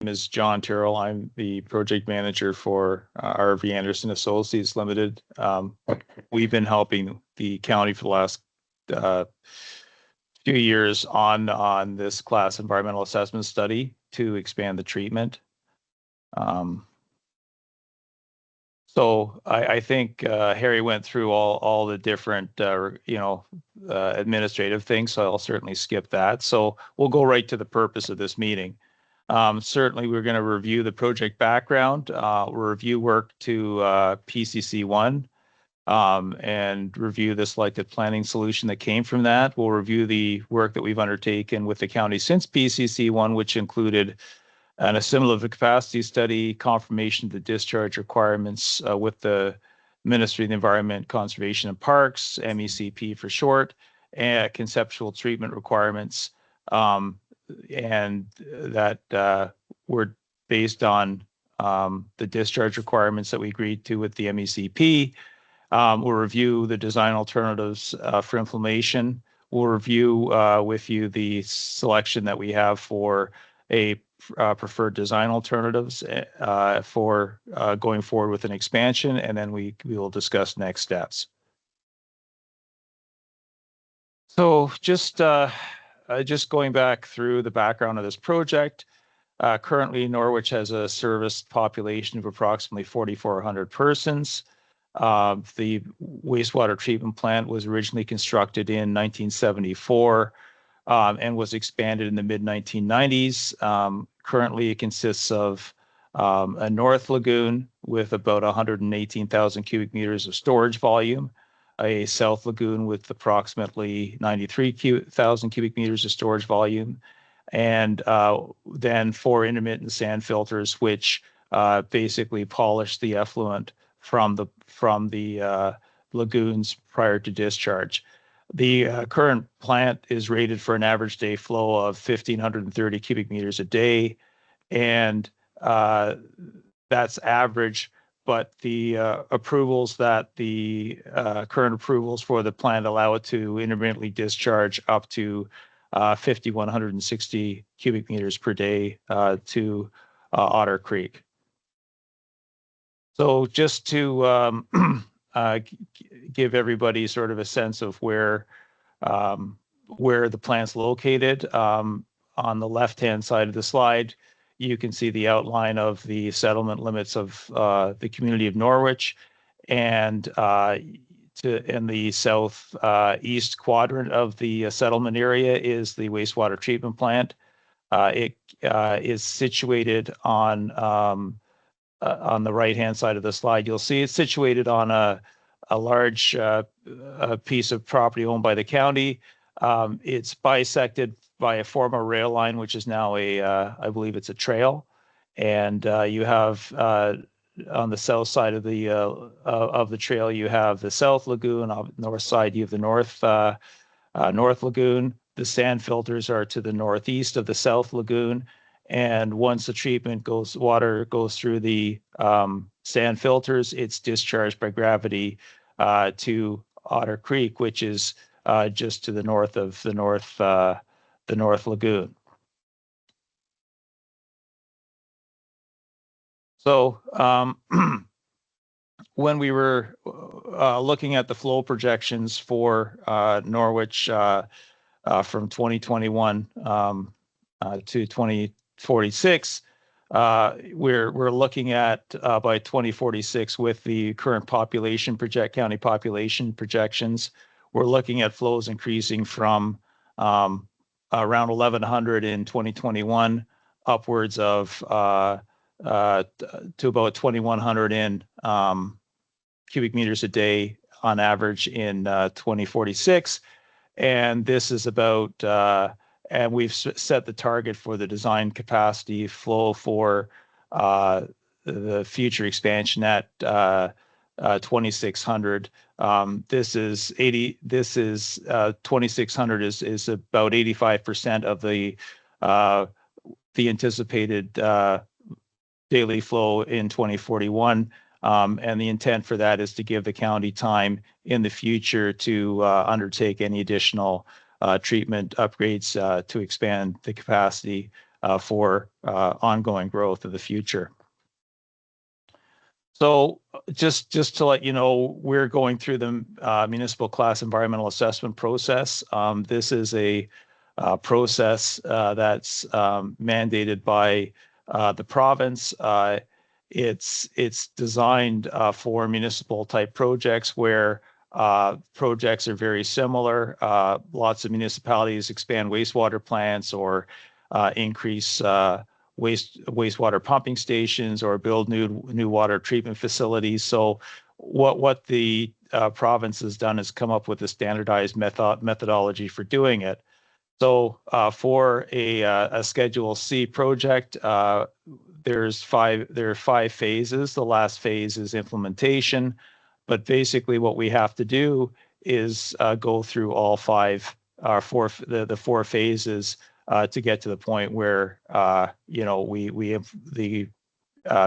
is John Terrell. I'm the project manager for RV Anderson Associates Limited. We've been helping the county for the last few years on this class environmental assessment study to expand the treatment. So I think Harry went through all the different administrative things, so I'll certainly skip that. So we'll go right to the purpose of this meeting. Certainly, we're going to review the project background, review work to PCC1, and review the selected planning solution that came from that. We'll review the work that we've undertaken with the county since PCC1, which included an assimilative capacity study, confirmation of the discharge requirements with the Ministry of the Environment, Conservation and Parks, MECP for short, and conceptual treatment requirements. And that were based on the discharge requirements that we agreed to with the MECP. We'll review the design alternatives for inflammation. We'll review with you the selection that we have for a preferred design alternatives for going forward with an expansion, and then we will discuss next steps. So just going back through the background of this project, currently Norwich has a serviced population of approximately 4,400 persons. The wastewater treatment plant was originally constructed in 1974 and was expanded in the mid-1990s. Currently, it consists of a north lagoon with about 118,000 cubic meters of storage volume, a south lagoon with approximately 93,000 cubic meters of storage volume, and then 4 intermittent sand filters, which basically polish the effluent from the lagoons prior to discharge. The current plant is rated for an average day flow of 1,530 cubic meters a day, and that's average. But the approvals that the current approvals for the plant allow it to intermittently discharge up to 5,160 cubic meters per day to Otter Creek. So just to give everybody sort of a sense of where the plant's located, on the left-hand side of the slide, you can see the outline of the settlement limits of the community of Norwich, and in the south east quadrant of the settlement area is the wastewater treatment plant. It is situated on the right-hand side of the slide. You'll see it's situated on a large piece of property owned by the county. It's bisected by a former rail line, which is now I believe it's a trail. And you have on the south side of the trail, you have the South Lagoon. On the north side, you have the North Lagoon. The sand filters are to the northeast of the South Lagoon. And once the water goes through the sand filters, it's discharged by gravity to Otter Creek, which is just to the north of the North Lagoon. So when we were looking at the flow projections for Norwich from 2021 to 2046, we're looking at by 2046 with the current county population projections, we're looking at flows increasing from around 1,100 in 2021 upwards of to about 2,100 in cubic meters a day on average in 2046. And this is about and we've set the target for the design capacity flow for the future expansion at 2,600. This is 2,600 is about 85% of the anticipated daily flow in 2041. And the intent for that is to give the county time in the future to undertake any additional treatment upgrades to expand the capacity for ongoing growth of the future. So just to let you know, we're going through the municipal class environmental assessment process. This is a process that's mandated by the province. It's designed for municipal type projects where projects are very similar. Lots of municipalities expand wastewater plants or increase wastewater pumping stations or build new water treatment facilities. So what the province has done is come up with a standardized methodology for doing it. So for a Schedule C project, there are 5 phases. The last phase is implementation, but basically what we have to do is go through all 4 phases to get to the point where the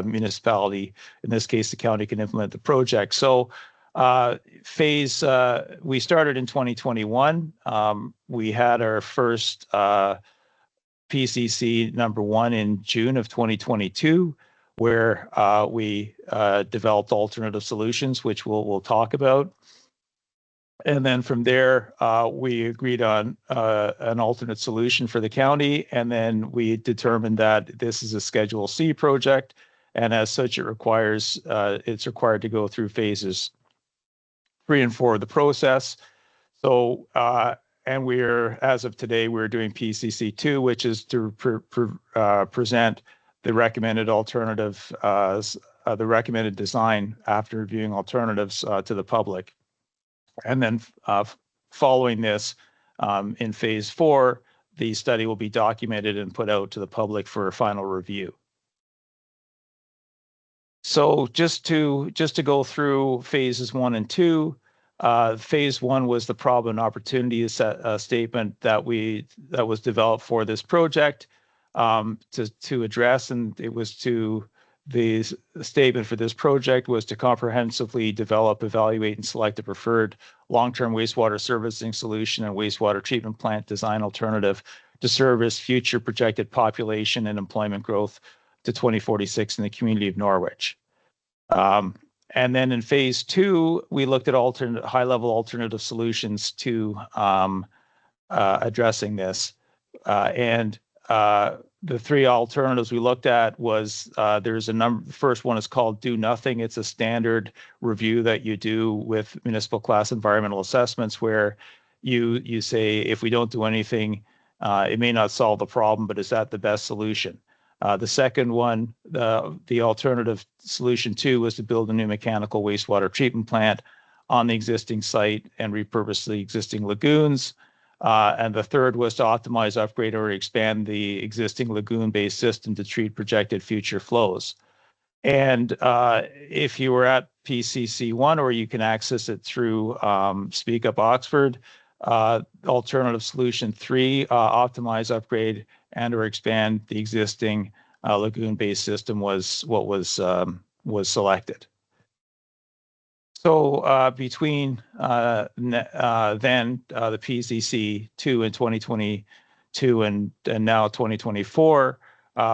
municipality, in this case the county, can implement the project. So we started in 2021. We had our first PCC number 1 in June of 2022, where we developed alternative solutions, which we'll talk about. And then from there, we agreed on an alternate solution for the county, and then we determined that this is a Schedule C project, and as such, it's required to go through phases 3 and 4 of the process. So, and as of today, we're doing PCC 2, which is to present the recommended alternative, the recommended design after reviewing alternatives to the public. And then following this, in phase 4, the study will be documented and put out to the public for a final review. So just to go through phases 1 and 2, phase 1 was the problem and opportunity statement that was developed for this project to address, and it was the statement for this project was to comprehensively develop, evaluate, and select a preferred long-term wastewater servicing solution and wastewater treatment plant design alternative to service future projected population and employment growth to 2046 in the community of Norwich. And then in phase 2, we looked at high-level alternative solutions to addressing this. The 3 alternatives we looked at was there's a number. The first one is called Do Nothing. It's a standard review that you do with municipal class environmental assessments, where you say, if we don't do anything, it may not solve the problem, but is that the best solution? The second one, the alternative solution 2, was to build a new mechanical wastewater treatment plant on the existing site and repurpose the existing lagoons. And the third was to optimize, upgrade, or expand the existing lagoon-based system to treat projected future flows. And if you were at PCC 1, or you can access it through Speak Up Oxford, alternative solution 3, optimize, upgrade, and or expand the existing lagoon-based system, was what was selected. So between then the PCC 2 in 2022 and now 2024,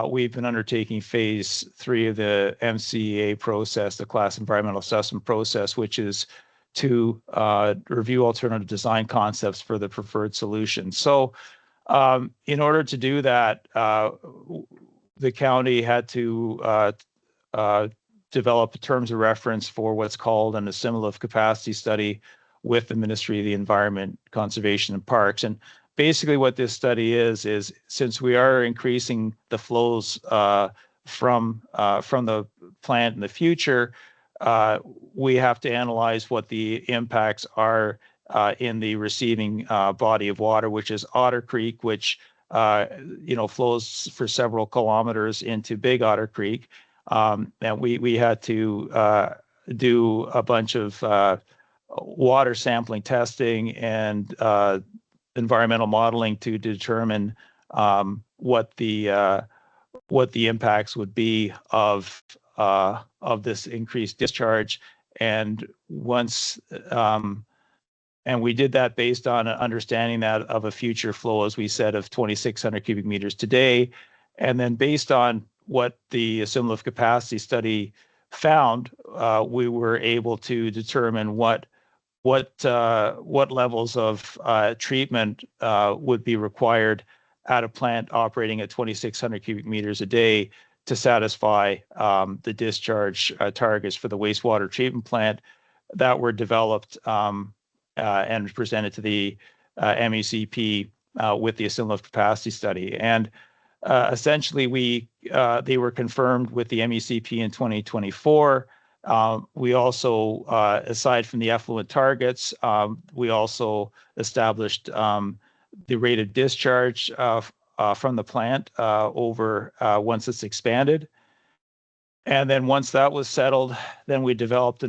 we've been undertaking phase 3 of the MCEA process, the class environmental assessment process, which is to review alternative design concepts for the preferred solution. So in order to do that, the county had to develop terms of reference for what's called an assimilative capacity study with the Ministry of the Environment, Conservation and Parks. And basically what this study is since we are increasing the flows from the plant in the future, we have to analyze what the impacts are in the receiving body of water, which is Otter Creek, which flows for several kilometers into Big Otter Creek. And we had to do a bunch of water sampling testing and environmental modeling to determine what the impacts would be of this increased discharge. And and we did that based on an understanding that of a future flow, as we said, of 2,600 cubic meters today. And then based on what the assimilative capacity study found, we were able to determine what levels of treatment would be required at a plant operating at 2,600 cubic meters a day to satisfy the discharge targets for the wastewater treatment plant that were developed and presented to the MECP with the assimilative capacity study. And essentially, they were confirmed with the MECP in 2024. We also, aside from the effluent targets, we also established the rate of discharge from the plant over once it's expanded. And then once that was settled, then we developed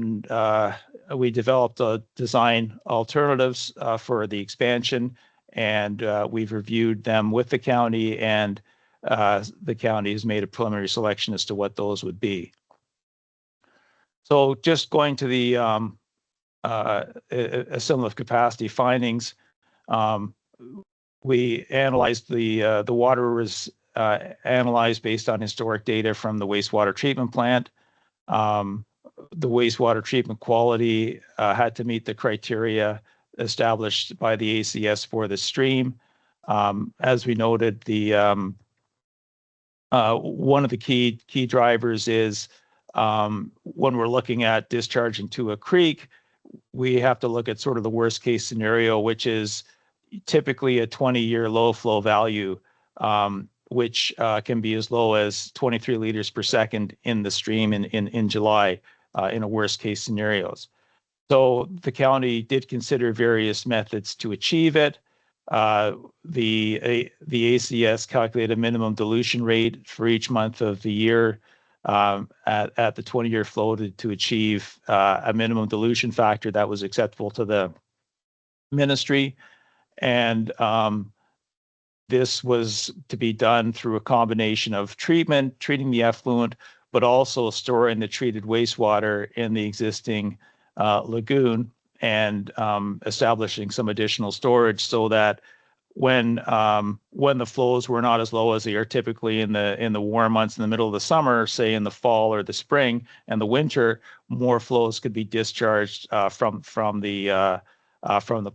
design alternatives for the expansion, and we've reviewed them with the county, and the county has made a preliminary selection as to what those would be. So just going to the assimilative capacity findings, we analyzed the water was analyzed based on historic data from the wastewater treatment plant. The wastewater treatment quality had to meet the criteria established by the ACS for the stream. As we noted, one of the key drivers is when we're looking at discharging to a creek, we have to look at sort of the worst case scenario, which is typically a 20-year low flow value, which can be as low as 23 liters per second in the stream in July in a worst case scenarios. So the county did consider various methods to achieve it. The ACS calculated a minimum dilution rate for each month of the year at the 20-year flow to achieve a minimum dilution factor that was acceptable to the ministry. And this was to be done through a combination of treating the effluent, but also storing the treated wastewater in the existing lagoon and establishing some additional storage so that when the flows were not as low as they are typically in the warm months in the middle of the summer, say in the fall or the spring and the winter, more flows could be discharged from the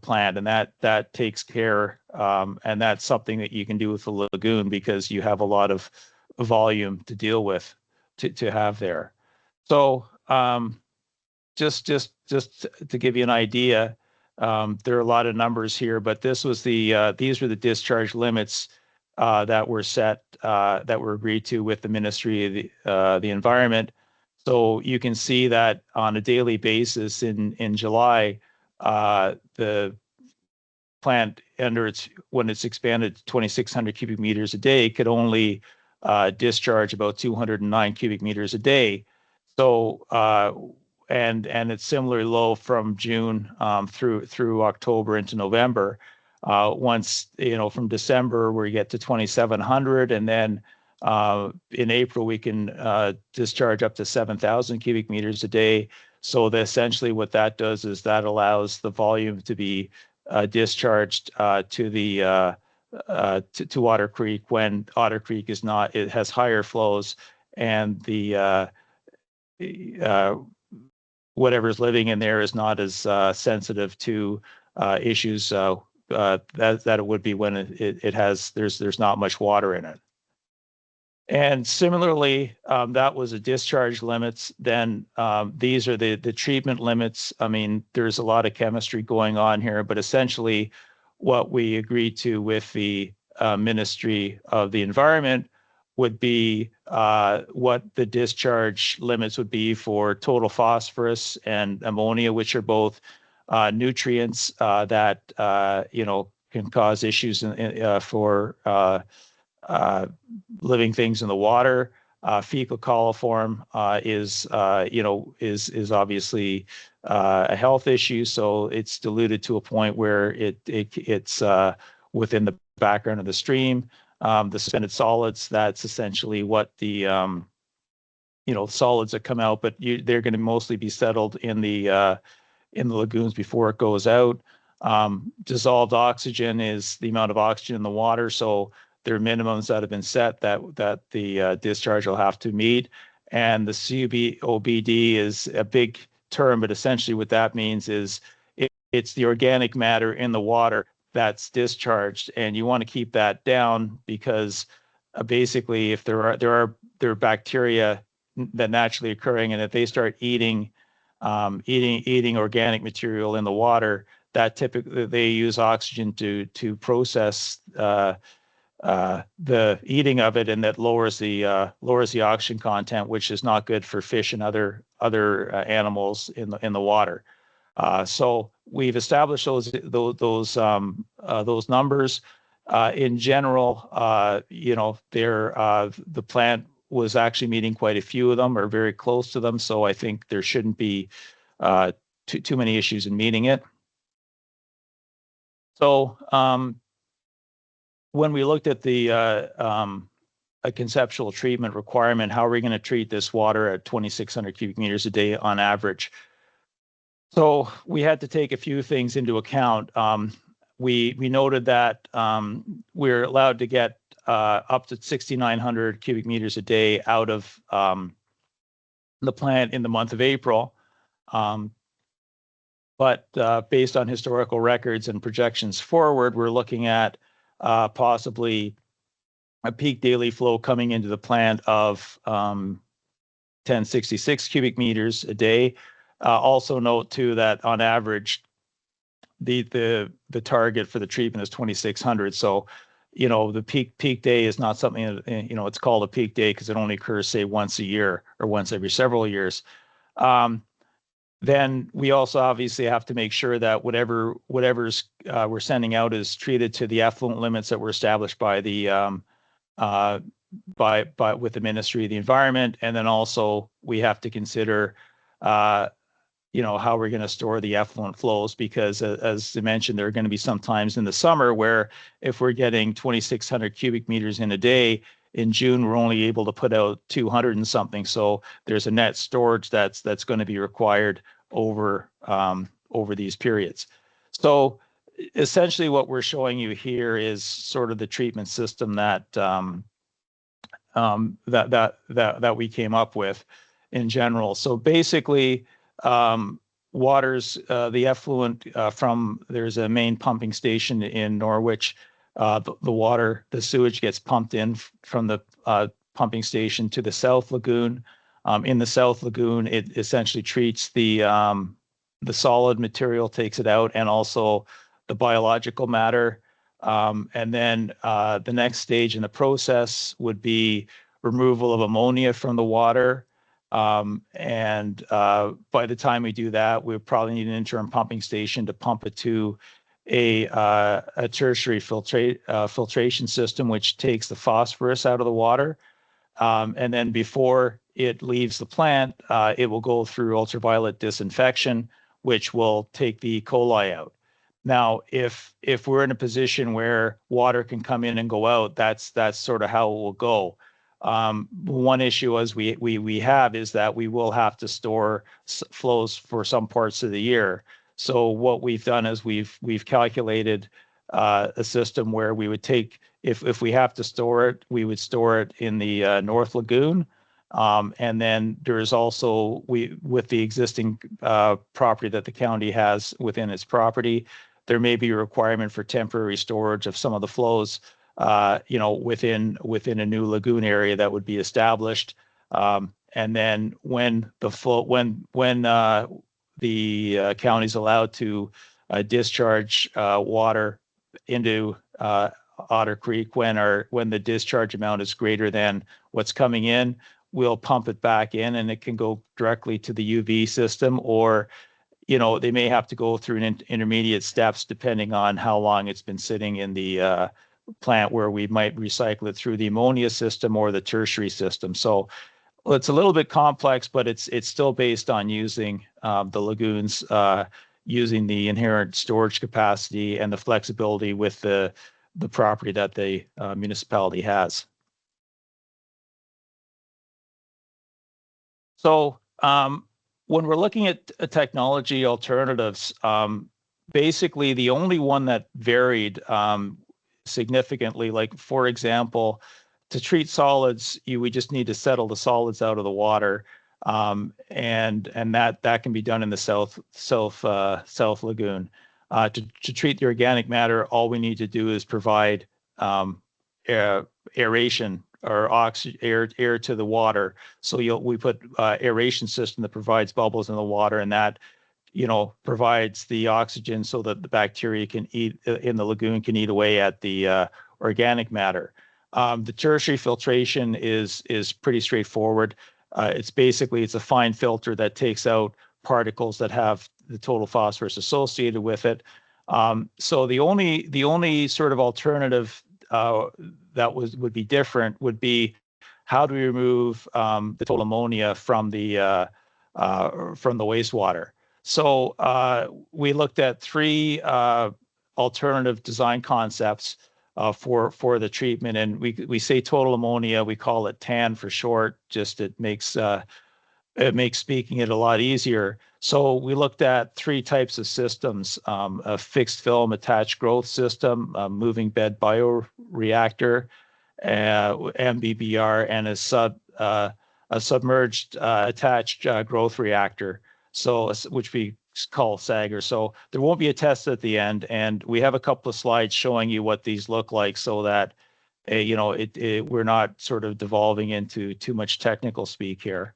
plant, and that takes care, and that's something that you can do with the lagoon because you have a lot of volume to deal with to have there. So just to give you an idea, there are a lot of numbers here, but these were the discharge limits that were set, that were agreed to with the Ministry of the Environment. So you can see that on a daily basis in July, the plant when it's expanded to 2,600 cubic meters a day could only discharge about 209 cubic meters a day. So and it's similarly low from June through October into November. Once from December we get to 2,700, and then in April we can discharge up to 7,000 cubic meters a day. So essentially what that does is that allows the volume to be discharged to Otter Creek when Otter Creek it has higher flows, and the whatever's living in there is not as sensitive to issues that it would be when there's not much water in it. And similarly, that was a discharge limits. Then these are the treatment limits. I mean, there's a lot of chemistry going on here, but essentially what we agreed to with the Ministry of the Environment would be what the discharge limits would be for total phosphorus and ammonia, which are both nutrients that can cause issues for living things in the water. Fecal coliform is obviously a health issue, so it's diluted to a point where it's within the background of the stream. The suspended solids, that's essentially what the solids that come out, but they're going to mostly be settled in the lagoons before it goes out. Dissolved oxygen is the amount of oxygen in the water, so there are minimums that have been set that the discharge will have to meet. And the CUBOBD is a big term, but essentially what that means is it's the organic matter in the water that's discharged, and you want to keep that down because basically, if there are bacteria that naturally occurring, and if they start eating organic material in the water, that typically they use oxygen to process the eating of it, and that lowers the oxygen content, which is not good for fish and other animals in the water. So we've established those numbers. In general, the plant was actually meeting quite a few of them, or very close to them. So I think there shouldn't be too many issues in meeting it. So when we looked at a conceptual treatment requirement, how are we going to treat this water at 2,600 cubic meters a day on average? So we had to take a few things into account. We noted that we're allowed to get up to 6,900 cubic meters a day out of the plant in the month of April. But based on historical records and projections forward, we're looking at possibly a peak daily flow coming into the plant of 1,066 cubic meters a day. Also note too that on average, the target for the treatment is 2,600. So, the peak day is not something that, it's called a peak day because it only occurs, say, once a year or once every several years. Then we also obviously have to make sure that whatever's we're sending out is treated to the effluent limits that were established by the with the Ministry of the Environment, and then also we have to consider how we're going to store the effluent flows, because as I mentioned, there are going to be some times in the summer where if we're getting 2,600 cubic meters in a day, in June we're only able to put out 200 and something. So there's a net storage that's going to be required over these periods. So essentially what we're showing you here is sort of the treatment system that we came up with in general. So basically, waters, the effluent there's a main pumping station in Norwich. The sewage gets pumped in from the pumping station to the South Lagoon. In the South Lagoon, it essentially treats the solid material, takes it out, and also the biological matter. And then the next stage in the process would be removal of ammonia from the water. And by the time we do that, we probably need an interim pumping station to pump it to a tertiary filtration system, which takes the phosphorus out of the water. And then before it leaves the plant, it will go through ultraviolet disinfection, which will take the E. coli out. Now, if we're in a position where water can come in and go out, that's sort of how it will go. One issue as we have is that we will have to store flows for some parts of the year. So what we've done is we've calculated a system where we would take, if we have to store it, we would store it in the North Lagoon. And then there is also, with the existing property that the county has within its property, there may be a requirement for temporary storage of some of the flows within a new lagoon area that would be established. And then when the county is allowed to discharge water into Otter Creek, when the discharge amount is greater than what's coming in, we'll pump it back in, and it can go directly to the UV system, or they may have to go through intermediate steps depending on how long it's been sitting in the plant, where we might recycle it through the ammonia system or the tertiary system. So it's a little bit complex, but it's still based on using the lagoons, using the inherent storage capacity and the flexibility with the property that the municipality has. So when we're looking at technology alternatives, basically the only one that varied significantly. Like, for example, to treat solids, we just need to settle the solids out of the water, and that can be done in the South Lagoon. To treat the organic matter, all we need to do is provide aeration or air to the water. So we put aeration system that provides bubbles in the water, and that provides the oxygen so that the bacteria can eat in the lagoon, can eat away at the organic matter. The tertiary filtration is pretty straightforward. It's a fine filter that takes out particles that have the total phosphorus associated with it. So the only sort of alternative that would be different would be, how do we remove the total ammonia from the wastewater? So we looked at three alternative design concepts for the treatment, and we say total ammonia. We call it TAN for short. Just it makes speaking it a lot easier. So we looked at three types of systems: a fixed film attached growth system, a moving bed bioreactor, MBBR, and a submerged attached growth reactor, which we call SAGR. So there won't be a test at the end, and we have a couple of slides showing you what these look like, so that we're not sort of devolving into too much technical speak here.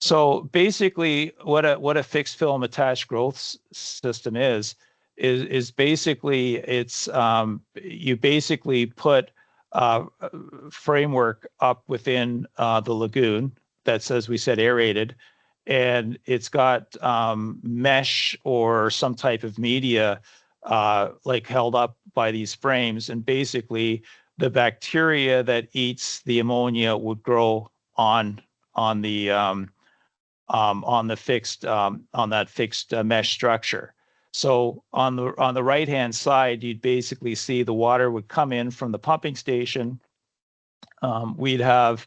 So basically, what a fixed film attached growth system is basically, it's you basically put framework up within the lagoon that's, as we said, aerated, and it's got mesh or some type of media like held up by these frames, and basically the bacteria that eats the ammonia would grow on that fixed mesh structure. So on the right hand side, you'd basically see the water would come in from the pumping station. We'd have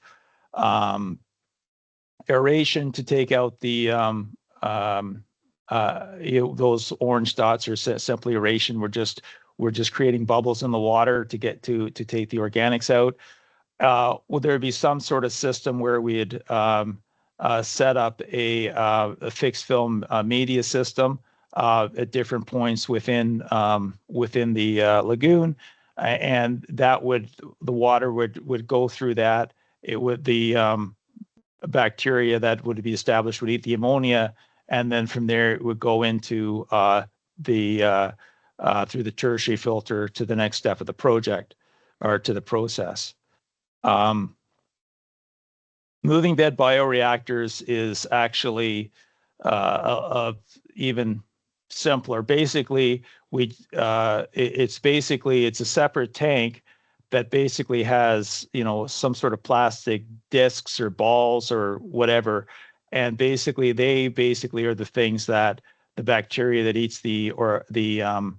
aeration to take out the those orange dots are simply aeration. We're just creating bubbles in the water to get to take the organics out. Would there be some sort of system where we'd set up a fixed film media system at different points within the lagoon, and the water would go through that. The bacteria that would be established would eat the ammonia, and then from there it would go into through the tertiary filter to the next step of the project, or to the process. Moving bed bioreactors is actually even simpler. Basically, it's a separate tank that basically has some sort of plastic discs or balls or whatever, and basically they are the things that the bacteria that eats the ammonia,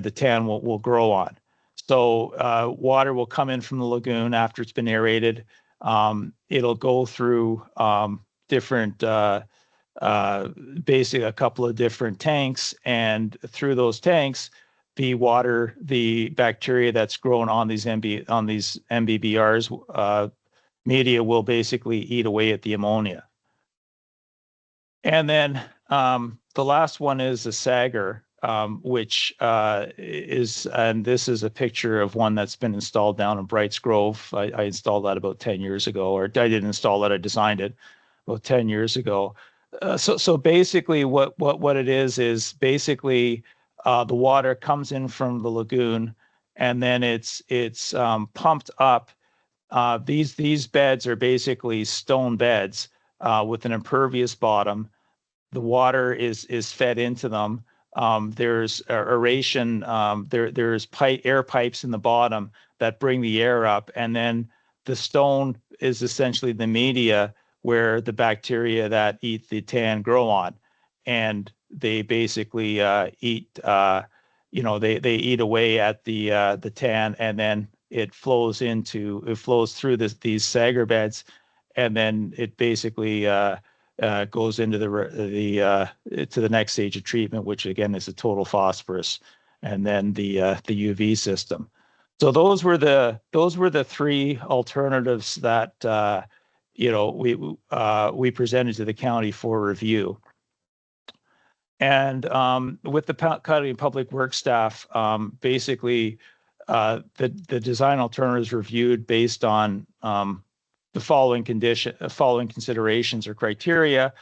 the TAN, will grow on. So water will come in from the lagoon after it's been aerated. It'll go through different, basically a couple of different tanks, and through those tanks, the bacteria that's grown on these MBBRs media will basically eat away at the ammonia. And then the last one is a SAGR, which is, and this is a picture of one that's been installed down in Brights Grove. I installed that about 10 years ago, or I didn't install it, I designed it about 10 years ago. So basically what it is basically the water comes in from the lagoon, and then it's pumped up. These beds are basically stone beds with an impervious bottom. The water is fed into them. There's aeration. There's air pipes in the bottom that bring the air up, and then the stone is essentially the media where the bacteria that eat the TAN grow on, and they basically eat. They eat away at the TAN, and then it flows through these SAGR beds, and then it basically goes into to the next stage of treatment, which again is the total phosphorus. and then the UV system. So those were the three alternatives that we presented to the county for review. And with the county public works staff, basically the design alternatives reviewed based on the following considerations or criteria: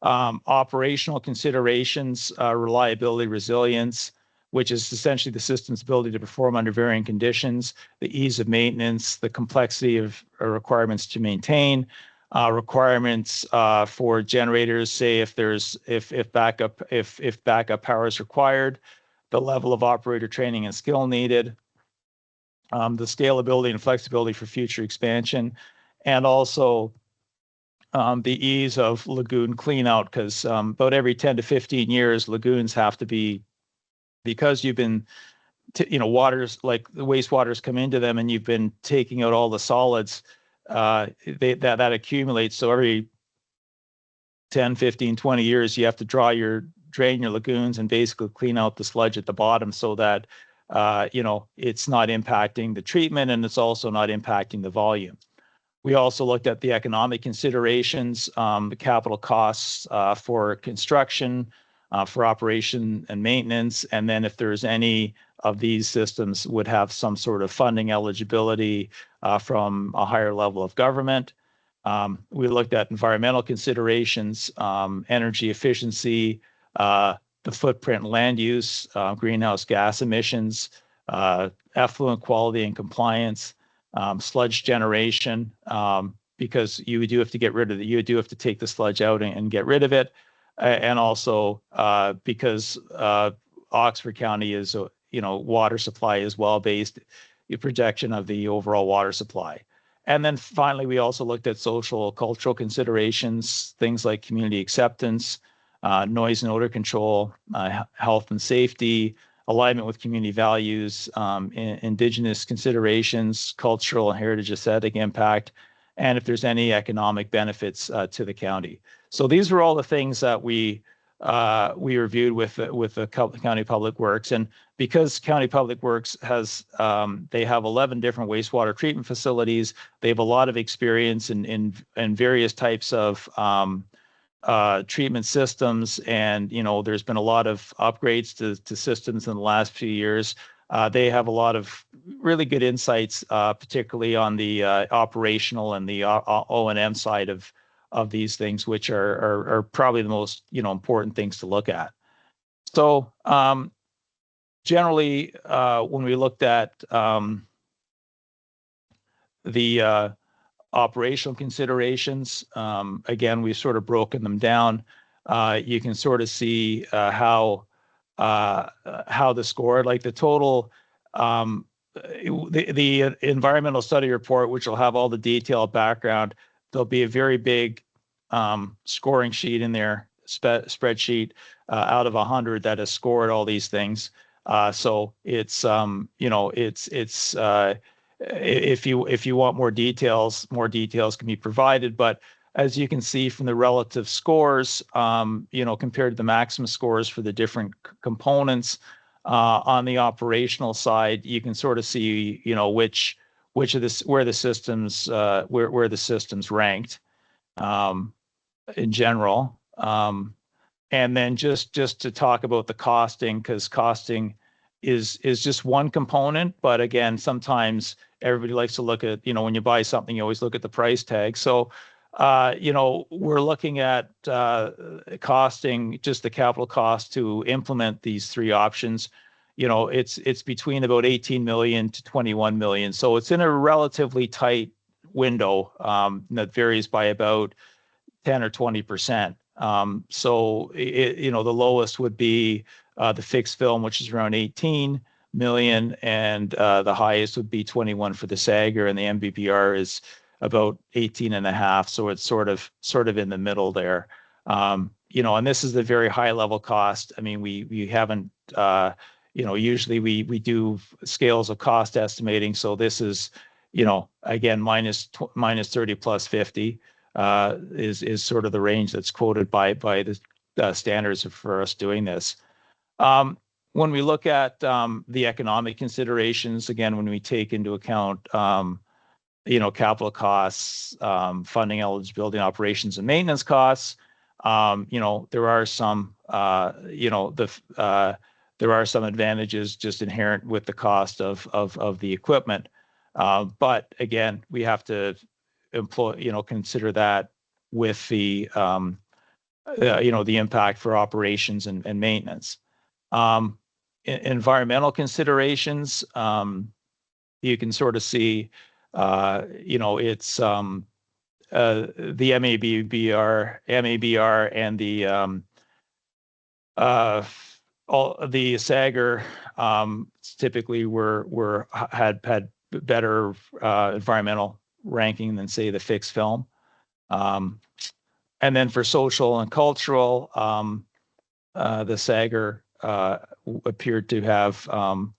operational considerations, reliability, resilience, which is essentially the system's ability to perform under varying conditions, the ease of maintenance, the complexity of requirements to maintain, requirements for generators, say if backup power is required, the level of operator training and skill needed, the scalability and flexibility for future expansion, and also the ease of lagoon cleanout, because about every 10 to 15 years, lagoons have to be, because you've been, waters like the wastewaters come into them and you've been taking out all the solids, that accumulates. So every 10, 15, 20 years, you have to drain your lagoons and basically clean out the sludge at the bottom so that, it's not impacting the treatment and it's also not impacting the volume. We also looked at the economic considerations, the capital costs for construction, for operation and maintenance, and then if there's any of these systems would have some sort of funding eligibility from a higher level of government. We looked at environmental considerations, energy efficiency, the footprint and land use, greenhouse gas emissions, effluent quality and compliance, sludge generation, because you do have to get rid of it. You do have to take the sludge out and get rid of it. And also because Oxford County is, water supply is well-based, the projection of the overall water supply. And then finally, we also looked at social, cultural considerations, things like community acceptance, noise and odor control, health and safety, alignment with community values, indigenous considerations, cultural and heritage aesthetic impact, and if there's any economic benefits to the county. So these were all the things that we reviewed with the County Public Works. And because County Public Works they have 11 different wastewater treatment facilities, they have a lot of experience in various types of treatment systems, and there's been a lot of upgrades to systems in the last few years. They have a lot of really good insights, particularly on the operational and the O&M side of these things, which are probably the most important things to look at. So generally, when we looked at the operational considerations, again, we've sort of broken them down. You can sort of see how the score, like the total, the environmental study report, which will have all the detailed background. There'll be a very big scoring sheet in there, spreadsheet out of 100 that has scored all these things. So it's if you want more details can be provided. But as you can see from the relative scores, compared to the maximum scores for the different components on the operational side, you can sort of see, which of this, where the systems ranked in general. And then just to talk about the costing, because costing is just one component, but again, sometimes everybody likes to look at, when you buy something, you always look at the price tag. So, we're looking at costing, just the capital cost to implement these three options. It's between about 18 million to 21 million. So it's in a relatively tight window that varies by about 10 or 20%. So the lowest would be the fixed film, which is around 18 million, and the highest would be 21 for the Sager, and the MBPR is about 18 and a half. So it's sort of in the middle there. And this is the very high level cost. I mean, we haven't, usually we do scales of cost estimating. So this is, again, minus 30 plus 50 is sort of the range that's quoted by the standards for us doing this. when we look at the economic considerations, again, when we take into account capital costs, funding eligibility, operations and maintenance costs, there are some there are some advantages just inherent with the cost of the equipment. But again, we have to consider that with the the impact for operations and maintenance. Environmental considerations, you can sort of see, it's the MABR and the all the SAGR typically had better environmental ranking than, say, the fixed film. And then for social and cultural, the SAGR appeared to have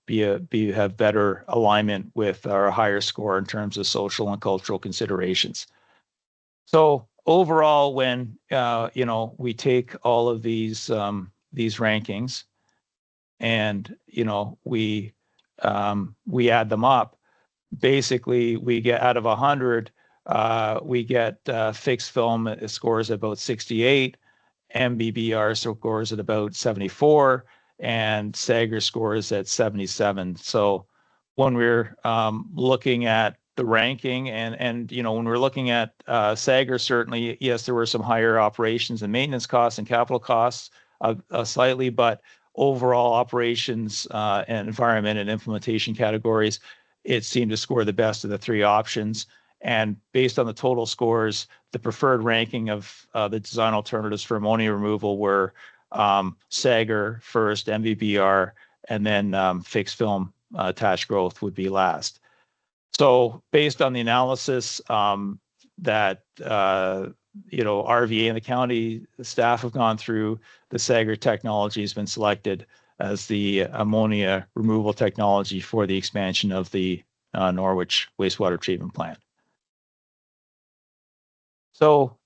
have better alignment with our higher score in terms of social and cultural considerations. So overall, when we take all of these rankings and we add them up, basically we get, out of 100, we get fixed film scores about 68, MBBR scores at about 74, and SAGR scores at 77. So when we're looking at the ranking and when we're looking at SAGR, certainly, yes, there were some higher operations and maintenance costs and capital costs slightly, but overall operations and environment and implementation categories, it seemed to score the best of the three options. And based on the total scores, the preferred ranking of the design alternatives for ammonia removal were SAGR first, MVBR, and then fixed film attached growth would be last. So based on the analysis that RVA and the county staff have gone through, the SAGR technology has been selected as the ammonia removal technology for the expansion of the Norwich Wastewater Treatment Plant. So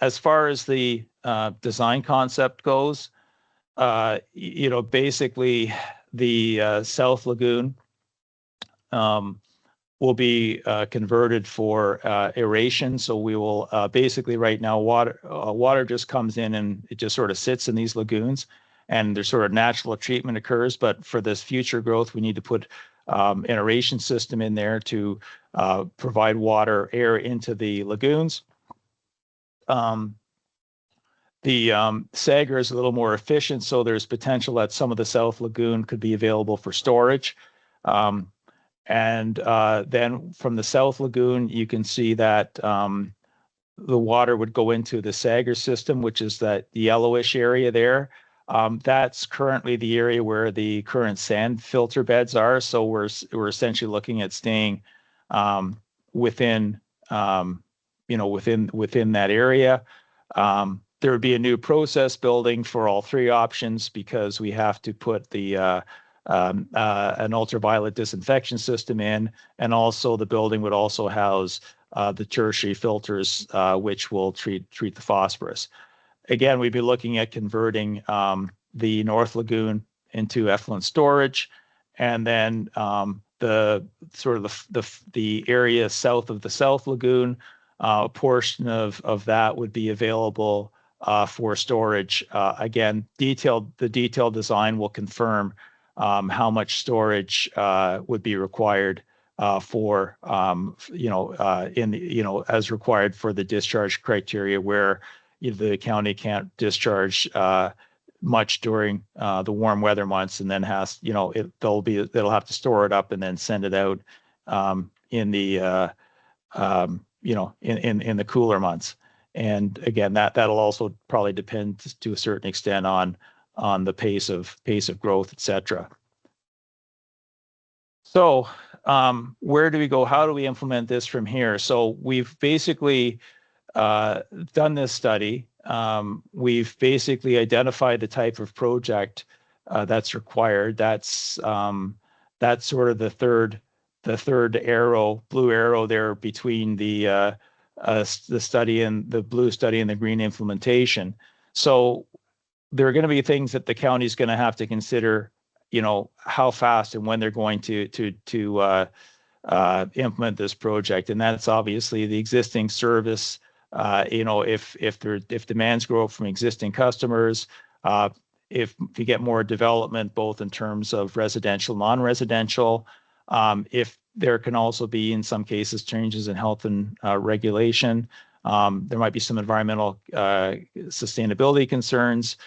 as far as the design concept goes, basically the South Lagoon will be converted for aeration. So we will basically, right now, water just comes in and it just sort of sits in these lagoons, and there's sort of natural treatment occurs. But for this future growth, we need to put an aeration system in there to provide water, air into the lagoons. The SAGR is a little more efficient, so there's potential that some of the South Lagoon could be available for storage. And then from the South Lagoon, you can see that the water would go into the SAGR system, which is that yellowish area there. That's currently the area where the current sand filter beds are. So we're essentially looking at staying within within that area. There would be a new process building for all three options because we have to put the an ultraviolet disinfection system in, and also the building would also house the tertiary filters, which will treat the phosphorus. Again, we'd be looking at converting the North Lagoon into effluent storage, and then the sort of the area south of the South Lagoon, a portion of that would be available for storage. Again, the detailed design will confirm how much storage would be required for as required for the discharge criteria, where the county can't discharge much during the warm weather months, and then they'll have to store it up and then send it out in the in the cooler months. And again, that'll also probably depend to a certain extent on the pace of growth, et cetera. So where do we go? How do we implement this from here? So we've basically done this study. We've basically identified the type of project that's required. That's sort of the third arrow, blue arrow there between the study and the blue study and the green implementation. So there are going to be things that the county is going to have to consider how fast and when they're going to implement this project. And that's obviously the existing service. If demands grow from existing customers, if you get more development, both in terms of residential, non-residential, if there can also be, in some cases, changes in health and regulation. There might be some environmental sustainability concerns.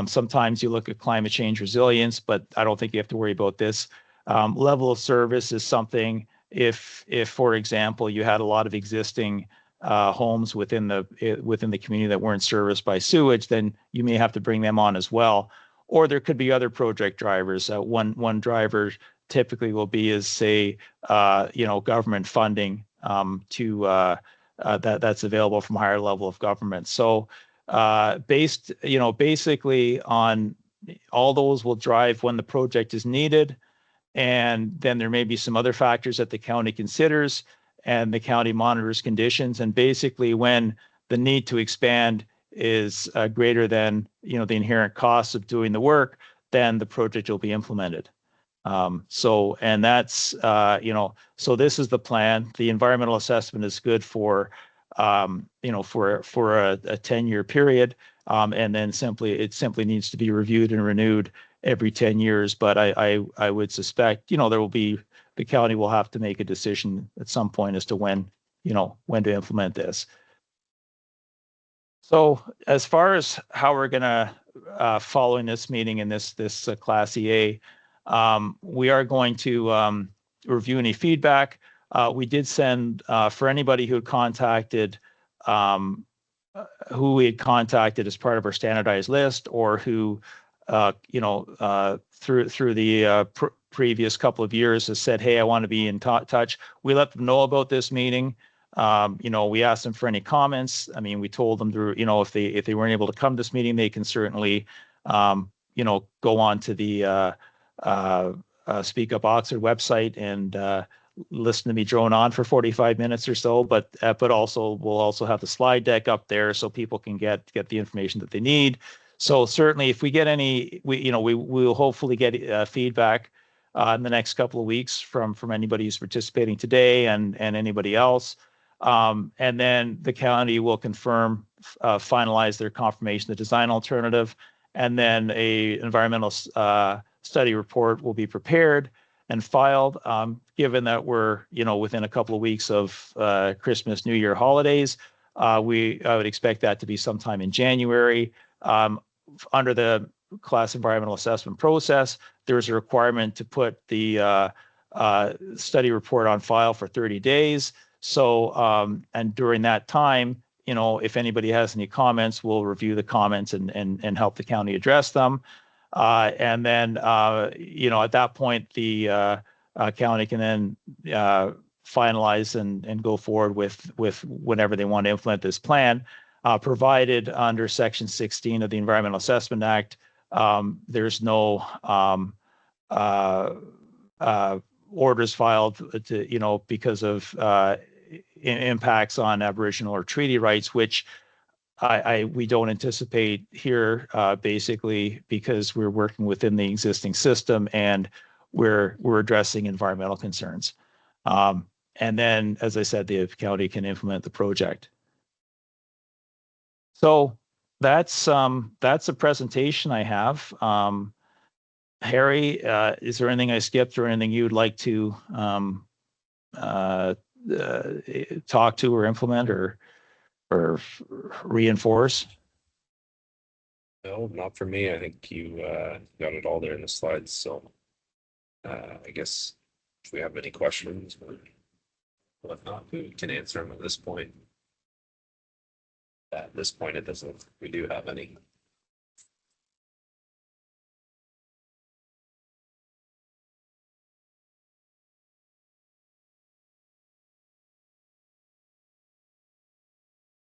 Sometimes you look at climate change resilience, but I don't think you have to worry about this. Level of service is something, if for example, you had a lot of existing homes within the community that weren't serviced by sewage, then you may have to bring them on as well. Or there could be other project drivers. One driver typically will be is, say, government funding that's available from higher level of government. So basically on all those will drive when the project is needed. And then there may be some other factors that the county considers, and the county monitors conditions. And basically when the need to expand is greater than, the inherent costs of doing the work, then the project will be implemented. So this is the plan. The environmental assessment is good for a 10-year period. And then it simply needs to be reviewed and renewed every 10 years. But I would suspect, the county will have to make a decision at some point as to when to implement this. So as far as how we're going to, following this meeting in this Class EA, we are going to review any feedback. We did send, for anybody who had contacted, who we had contacted as part of our standardized list, or who, through the previous couple of years has said, hey, I want to be in touch. We let them know about this meeting. We asked them for any comments. I mean, we told them to, if they weren't able to come to this meeting, they can certainly, go on to the Speak Up Oxford website and listen to me drone on for 45 minutes or so. But also we'll also have the slide deck up there so people can get the information that they need. So certainly, if we get any, we will hopefully get feedback in the next couple of weeks from anybody who's participating today and anybody else. And then the county will confirm, finalize their confirmation, the design alternative, and then a environmental study report will be prepared and filed. Given that we're within a couple of weeks of Christmas, New Year holidays, I would expect that to be sometime in January. Under the class environmental assessment process, there's a requirement to put the study report on file for 30 days. So, and during that time, if anybody has any comments, we'll review the comments and help the county address them. And then, at that point, the county can then finalize and go forward with whenever they want to implement this plan, provided under Section 16 of the Environmental Assessment Act. There's no orders filed to, because of impacts on Aboriginal or treaty rights, which we don't anticipate here, basically because we're working within the existing system and we're addressing environmental concerns. And then, as I said, the county can implement the project. So that's a presentation I have. Harry, is there anything I skipped or anything you'd like to talk to or implement or reinforce? No, not for me. I think you got it all there in the slides. So I guess if we have any questions or whatnot, we can answer them at this point. At this point, it doesn't. We do have any.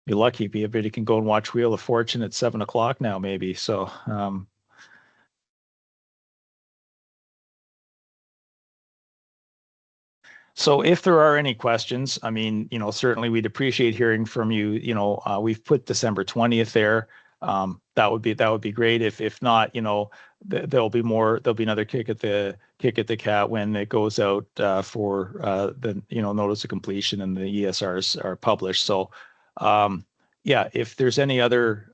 You're lucky. Everybody can go and watch Wheel of Fortune at 7 o'clock now, maybe. So, so if there are any questions, I mean, certainly we'd appreciate hearing from you. We've put December 20th there. that would be great. If not, there'll be another kick at the cat when it goes out for the notice of completion and the ESRs are published. So yeah, if there's any other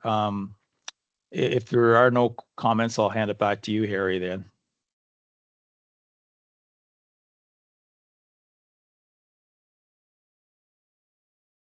if there are no comments, I'll hand it back to you, Harry, then.